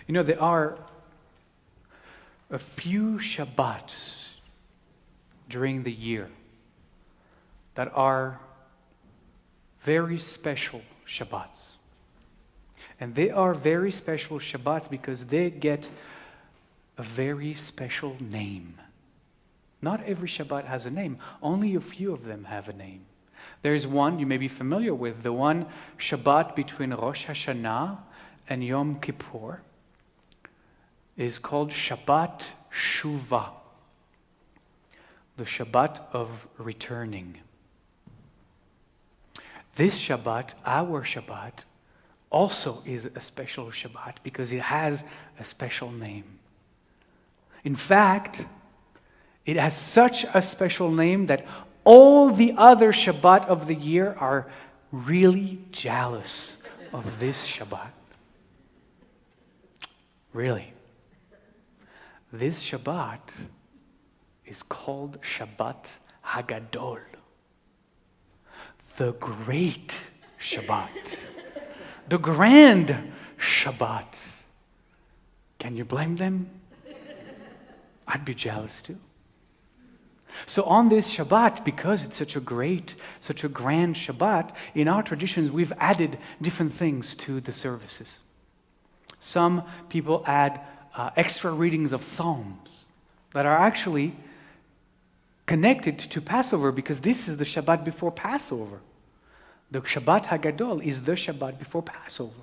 You know, there are a few Shabbats during the year that are very special Shabbats. And they are very special Shabbats because they get a very special name. Not every Shabbat has a name. Only a few of them have a name. There's one you may be familiar with, the one Shabbat between Rosh Hashanah and Yom Kippur is called Shabbat Shuvah, the Shabbat of returning. This Shabbat, our Shabbat, also is a special Shabbat because it has a special name. In fact, it has such a special name that all the other Shabbat of the year are really jealous of this Shabbat. Really. This Shabbat is called Shabbat Hagadol, the great Shabbat, the grand Shabbat. Can you blame them? I'd be jealous too. So on this Shabbat, because it's such a great, such a grand Shabbat, in our traditions we've added different things to the services. Some people add extra readings of Psalms that are actually connected to Passover because this is the Shabbat before Passover. The Shabbat Hagadol is the Shabbat before Passover.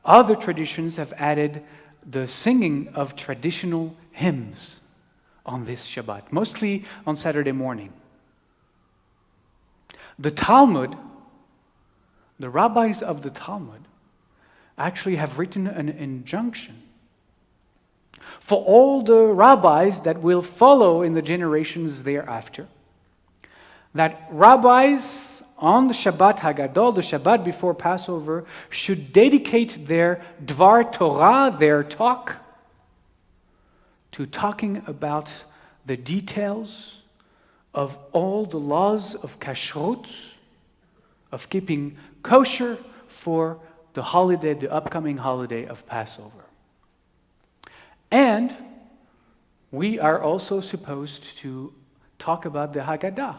Other traditions have added the singing of traditional hymns on this Shabbat, mostly on Saturday morning. The Talmud, the rabbis of the Talmud, actually have written an injunction for all the rabbis that will follow in the generations thereafter, that rabbis on the Shabbat Hagadol, the Shabbat before Passover, should dedicate their Dvar Torah, their talk, to talking about the details of all the laws of kashrut, of keeping kosher for the holiday, the upcoming holiday of Passover. And we are also supposed to talk about the Haggadah,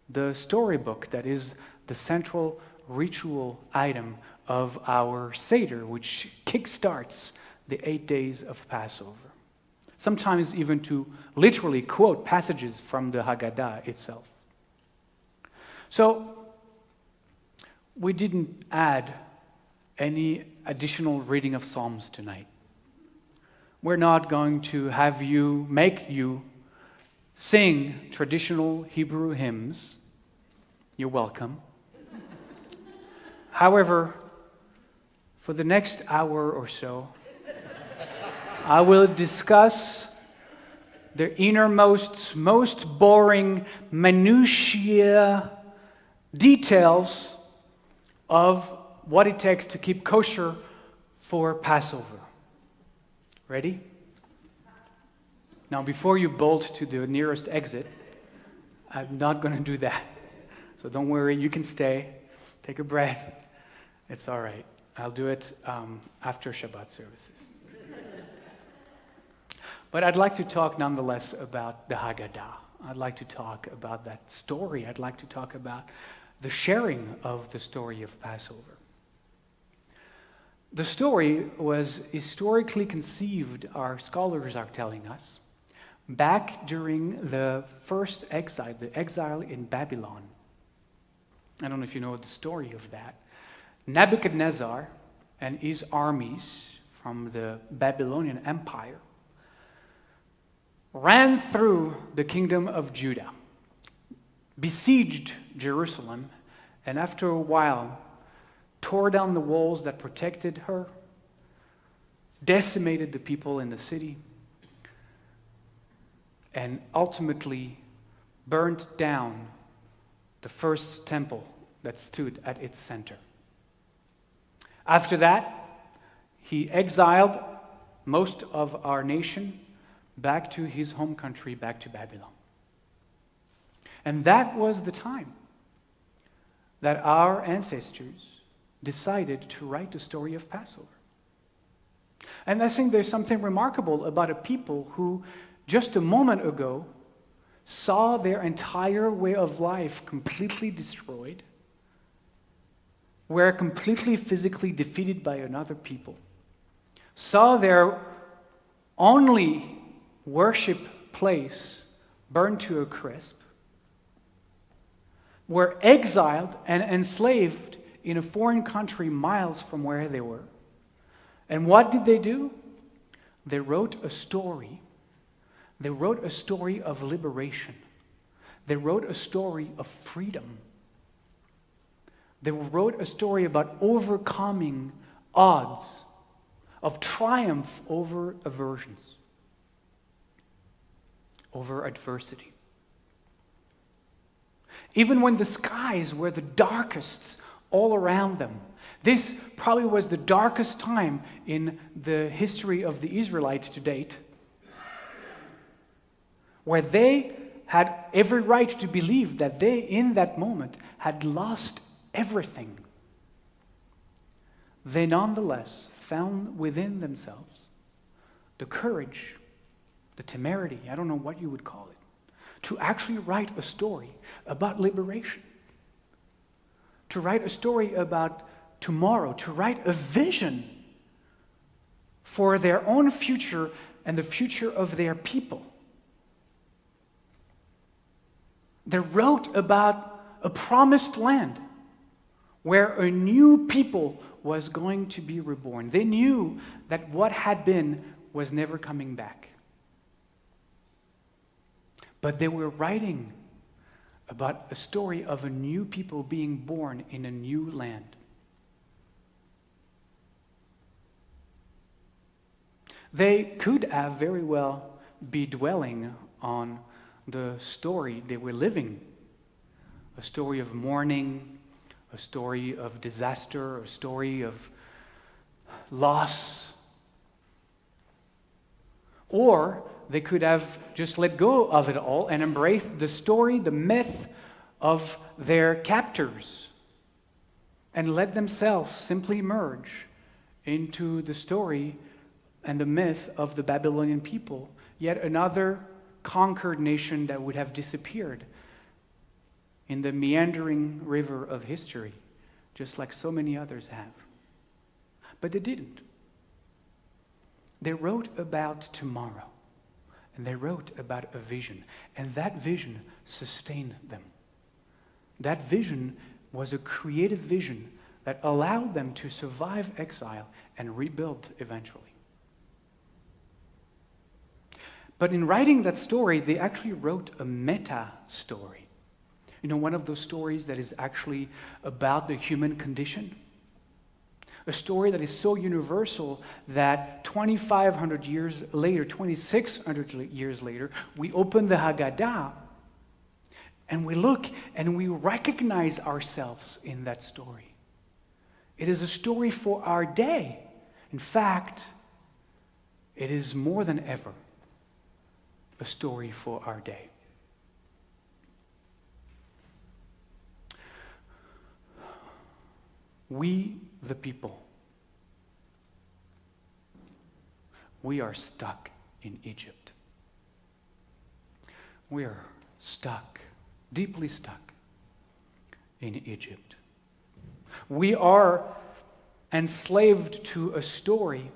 the storybook that is the central ritual item of our Seder, which kickstarts the 8 days of Passover. Sometimes even to literally quote passages from the Haggadah itself. So, we didn't add any additional reading of Psalms tonight. We're not going to make you sing traditional Hebrew hymns. You're welcome. However, for the next hour or so, I will discuss the innermost, most boring minutiae details of what it takes to keep kosher for Passover. Ready? Now, before you bolt to the nearest exit, I'm not going to do that. So don't worry, you can stay. Take a breath. It's all right. I'll do it after Shabbat services. But I'd like to talk nonetheless about the Haggadah. I'd like to talk about that story. I'd like to talk about the sharing of the story of Passover. The story was historically conceived, our scholars are telling us, back during the first exile, the exile in Babylon. I don't know if you know the story of that. Nebuchadnezzar and his armies from the Babylonian Empire ran through the kingdom of Judah, besieged Jerusalem, and after a while tore down the walls that protected her, decimated the people in the city, and ultimately burnt down the first temple that stood at its center. After that, he exiled most of our nation back to his home country, back to Babylon. And that was the time that our ancestors decided to write the story of Passover. And I think there's something remarkable about a people who, just a moment ago, saw their entire way of life completely destroyed, were completely physically defeated by another people, saw their only worship place burned to a crisp, were exiled and enslaved in a foreign country miles from where they were. And what did they do? They wrote a story. They wrote a story of liberation. They wrote a story of freedom. They wrote a story about overcoming odds, of triumph over aversions, over adversity. Even when the skies were the darkest all around them. This probably was the darkest time in the history of the Israelites to date, where they had every right to believe that they, in that moment, had lost everything. They nonetheless found within themselves the courage, the temerity, I don't know what you would call it, to actually write a story about liberation, to write a story about tomorrow, to write a vision for their own future and the future of their people. They wrote about a promised land where a new people was going to be reborn. They knew that what had been was never coming back. But they were writing about a story of a new people being born in a new land. They could have very well be dwelling on the story they were living, a story of mourning, a story of disaster, a story of loss. Or they could have just let go of it all and embraced the story, the myth of their captors, and let themselves simply merge into the story and the myth of the Babylonian people, yet another conquered nation that would have disappeared in the meandering river of history, just like so many others have. But they didn't. They wrote about tomorrow, and they wrote about a vision, and that vision sustained them. That vision was a creative vision that allowed them to survive exile and rebuild eventually. But in writing that story, they actually wrote a meta story. You know, one of those stories that is actually about the human condition. A story that is so universal that 2,500 years later, 2,600 years later, we open the Haggadah and we look and we recognize ourselves in that story. It is a story for our day. In fact, it is more than ever a story for our day. We, the people, we are stuck in Egypt. We are stuck, deeply stuck in Egypt. We are enslaved to a story.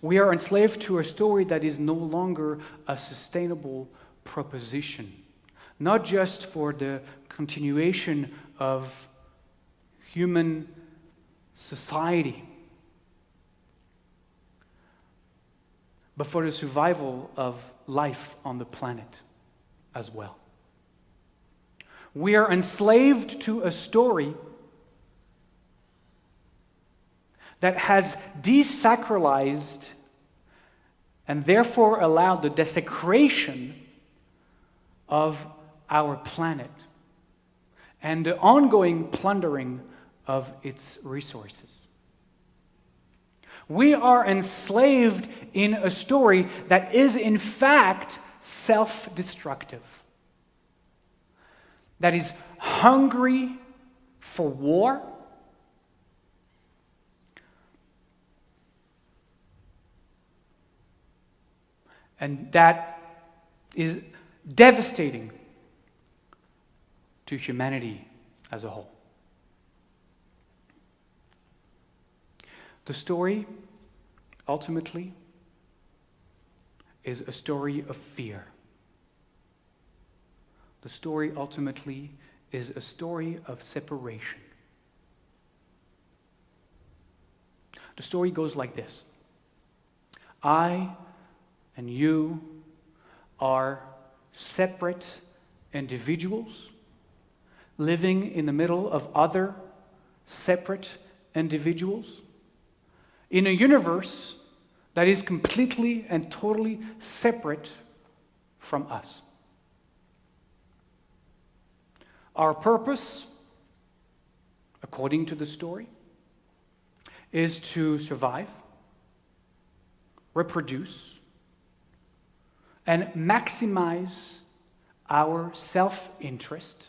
We are enslaved to a story that is no longer a sustainable proposition, not just for the continuation of human society, but for the survival of life on the planet as well. We are enslaved to a story that has desacralized and therefore allowed the desecration of our planet and the ongoing plundering of its resources. We are enslaved in a story that is in fact self-destructive, that is hungry for war, And that is devastating to humanity as a whole. The story, ultimately, is a story of fear. The story, ultimately, is a story of separation. The story goes like this. I and you are separate individuals living in the middle of other separate individuals in a universe that is completely and totally separate from us. Our purpose, according to the story, is to survive, reproduce, and maximize our self-interest.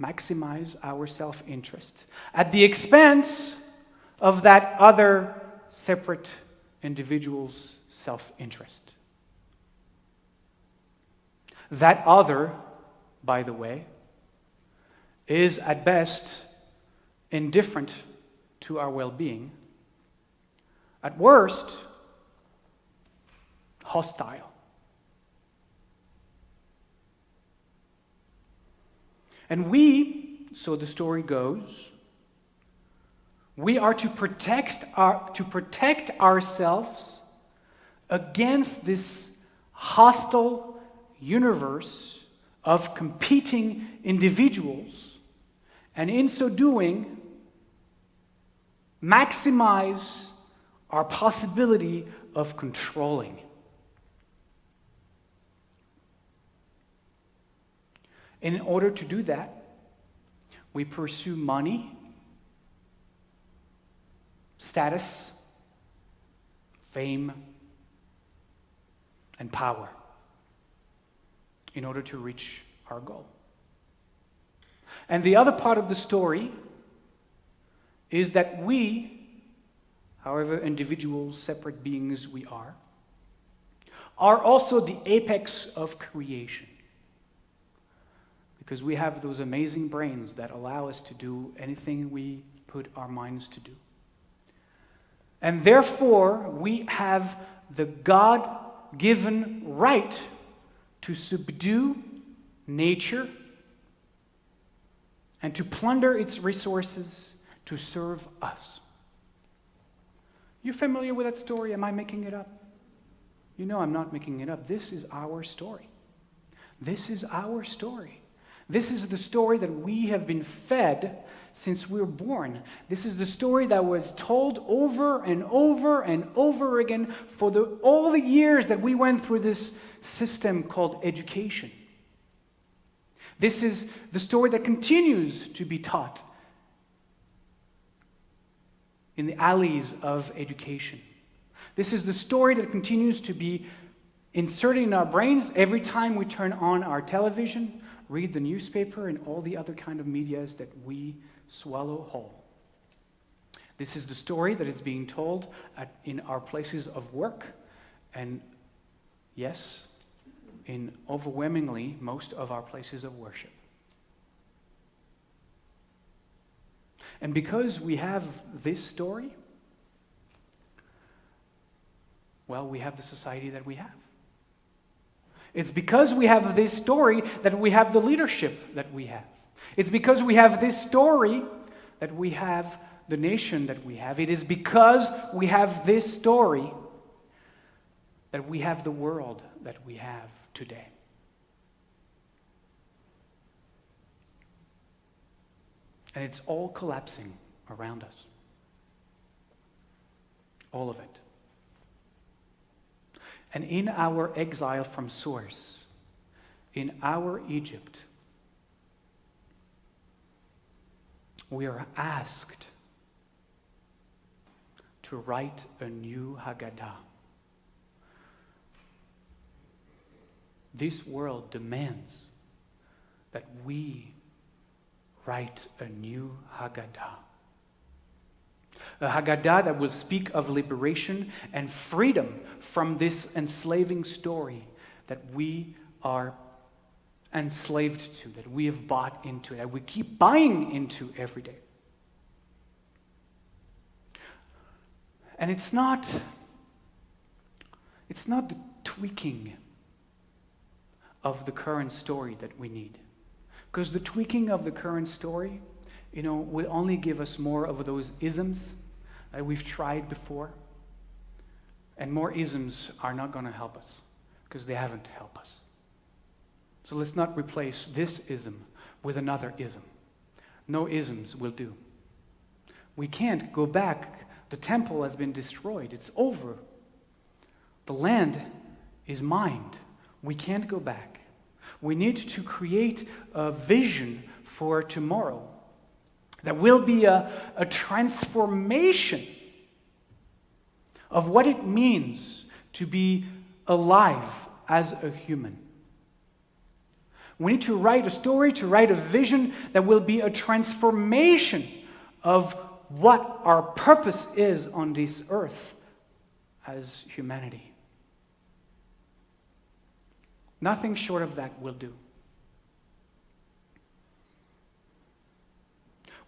Maximize our self-interest at the expense of that other separate individual's self-interest. That other, by the way, is at best indifferent to our well-being, at worst, hostile. And we, so the story goes, we are to protect ourselves against this hostile universe of competing individuals, and in so doing, maximize our possibility of controlling. In order to do that, we pursue money, status, fame, and power in order to reach our goal. And the other part of the story is that we, however individual, separate beings we are also the apex of creation. Because we have those amazing brains that allow us to do anything we put our minds to do. And therefore, we have the God-given right to subdue nature and to plunder its resources to serve us. You familiar with that story? Am I making it up? You know I'm not making it up. This is our story. This is our story. This is the story that we have been fed since we were born. This is the story that was told over and over and over again for all the years that we went through this system called education. This is the story that continues to be taught in the alleys of education. This is the story that continues to be inserted in our brains every time we turn on our television, read the newspaper, and all the other kind of medias that we swallow whole. This is the story that is being told in our places of work, and yes, in overwhelmingly most of our places of worship. And because we have this story, well, we have the society that we have. It's because we have this story that we have the leadership that we have. It's because we have this story that we have the nation that we have. It is because we have this story that we have the world that we have today. And it's all collapsing around us. All of it. And in our exile from source, in our Egypt, we are asked to write a new Haggadah. This world demands that we write a new Haggadah. A Haggadah that will speak of liberation and freedom from this enslaving story that we are enslaved to, that we have bought into, that we keep buying into every day. And it's not the tweaking of the current story that we need. Because the tweaking of the current story, will only give us more of those isms that we've tried before. And more isms are not going to help us, because they haven't helped us. So let's not replace this ism with another ism. No isms will do. We can't go back. The temple has been destroyed. It's over. The land is mined. We can't go back. We need to create a vision for tomorrow that will be a transformation of what it means to be alive as a human. We need to write a story, to write a vision that will be a transformation of what our purpose is on this earth as humanity. Nothing short of that will do.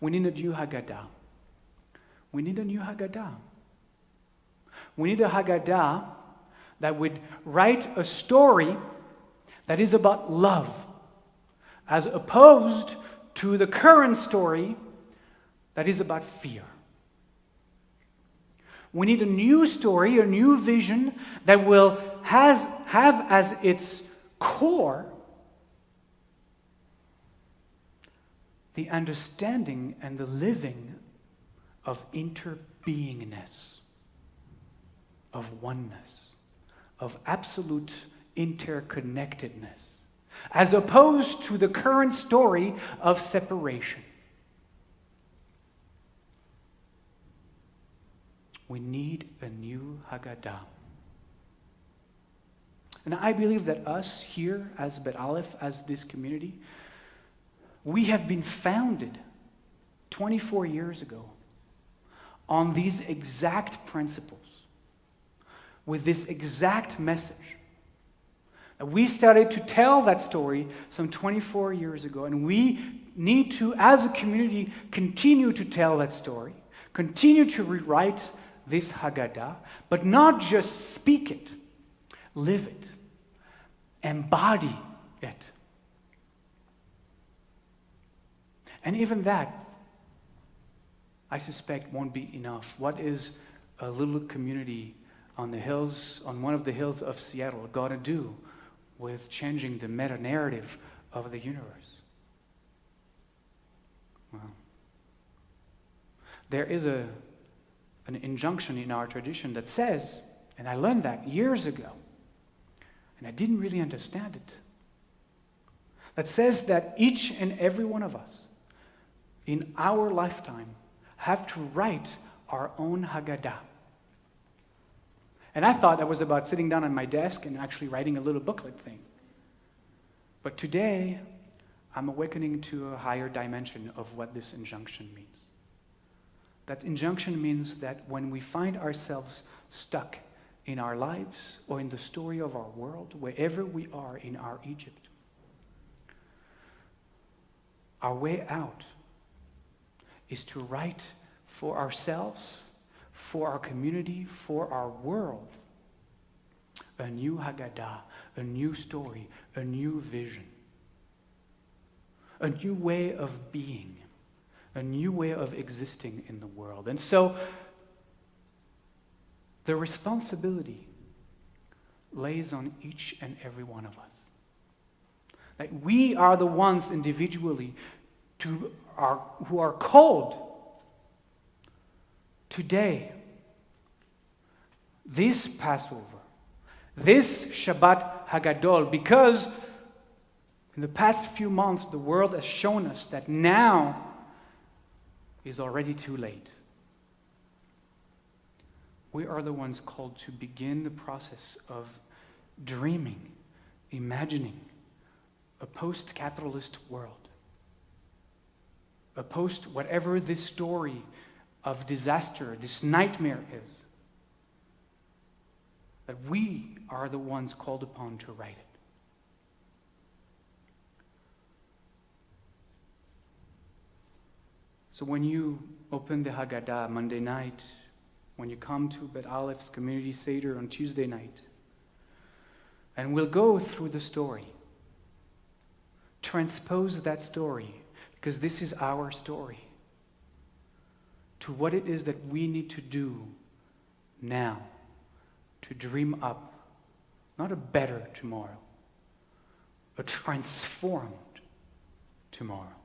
We need a new Haggadah. We need a new Haggadah. We need a Haggadah that would write a story that is about love, as opposed to the current story that is about fear. We need a new story, a new vision that will have as its core the understanding and the living of interbeingness, of oneness, of absolute interconnectedness, as opposed to the current story of separation. We need a new Haggadah. And I believe that us here as Bet Aleph, as this community, we have been founded 24 years ago on these exact principles, with this exact message. We started to tell that story some 24 years ago, and we need to, as a community, continue to tell that story, continue to rewrite this Haggadah, but not just speak it, live it, embody it. And even that, I suspect, won't be enough. What is a little community on the hills, on one of the hills of Seattle, got to do with changing the meta-narrative of the universe? Well, there is an injunction in our tradition that says, and I learned that years ago, and I didn't really understand it, that says that each and every one of us in our lifetime have to write our own Haggadah. And I thought that was about sitting down on my desk and actually writing a little booklet thing. But today, I'm awakening to a higher dimension of what this injunction means. That injunction means that when we find ourselves stuck in our lives or in the story of our world, wherever we are in our Egypt, our way out is to write for ourselves, for our community, for our world, a new Haggadah, a new story, a new vision, a new way of being, a new way of existing in the world. And so, the responsibility lays on each and every one of us. That we are the ones individually who are called today, this Passover, this Shabbat Hagadol, because in the past few months the world has shown us that now is already too late. We are the ones called to begin the process of dreaming, imagining a post-capitalist world, a post-whatever this story of disaster, this nightmare is, that we are the ones called upon to write it. So when you open the Haggadah Monday night, when you come to Bet Alef's Community Seder on Tuesday night, and we'll go through the story, transpose that story, because this is our story, to what it is that we need to do now to dream up, not a better tomorrow, a transformed tomorrow.